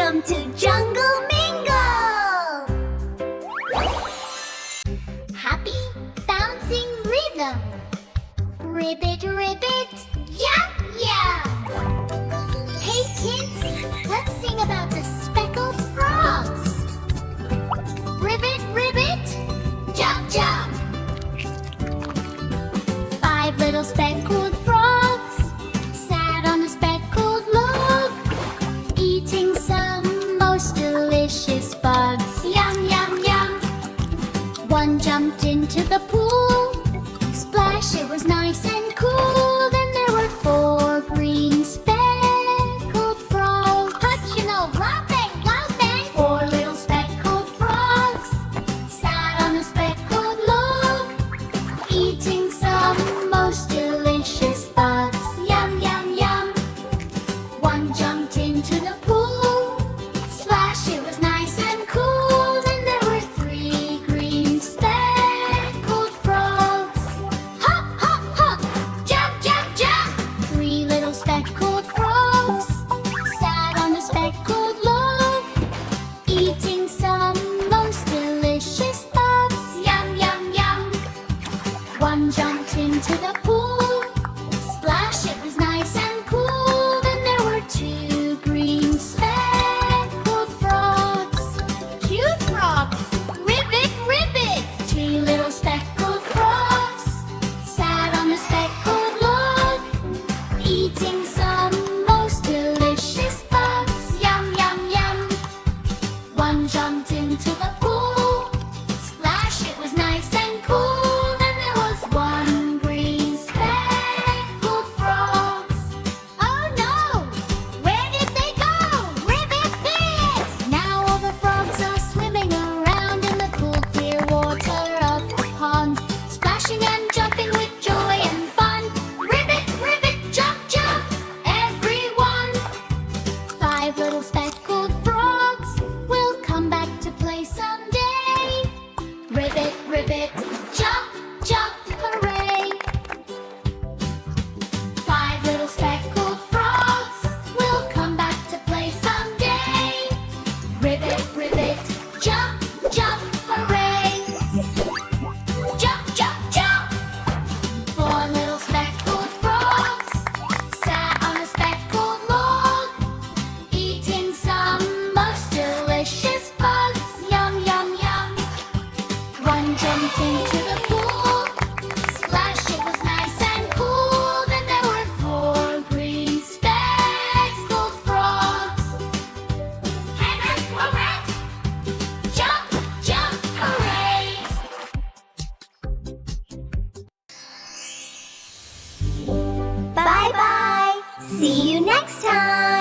Welcome to Jungle Mingle! Happy bouncing rhythm. Ribbit, ribbit, yap, yap. Hey kids, let's sing about the speckled frogs. Ribbit, ribbit, jump, jump. 5 little speckled frogs sat on a speckled log, eating some most delicious bugs. Yum, yum, yum. One jumped into the pool. Splash, it was nice and cool. Then there were 4 green speckled frogs. Hutch, you know, loud bang, loud bang. 4 little speckled frogs sat on a speckled log, eating some most delicious bugs. Yum, yum, yum. One jumped into the pool. Splash, it was nice and cool. Then there were 3 green speckled frogs. Hop, hop, hop, jump, jump, jump. 3 little speckled frogs sat on a speckled log, eating some most delicious bugs. Yum, yum, yum. One jumped into the pool. Splash, it was nice and cool. Then there were 2 green speckled frogs. Cute frog, ribbit, ribbit. 3 little speckled frogs sat on a speckled log, eating some most delicious bugs. Yum, yum, yum. One jumped into the pool. Splash, it was nice and cool. Then there was 1 green speckled frogs. Oh no! Where did they go? Ribbit, bit! Now all the frogs are swimming around in the cool, clear water of the pond, splashing and jumping with joy and fun. Ribbit, ribbit, jump, jump, everyone! 5 little speckled frogs will come back to play someday. Ribbit, ribbit, jump, jump, hooray! 5 little speckled frogs will come back to play someday. Ribbit, ribbit, jump, jump, hooray! Jump, jump, jump! 4 little speckled frogs sat on a speckled log, eating some most delicious bugs. Yum, yum, yum. One jumped into the pool. Splash, it was nice and cool. Then there were 4 green speckled frogs. Hammer, hooray! Jump, jump, hooray! Bye-bye. See you next time.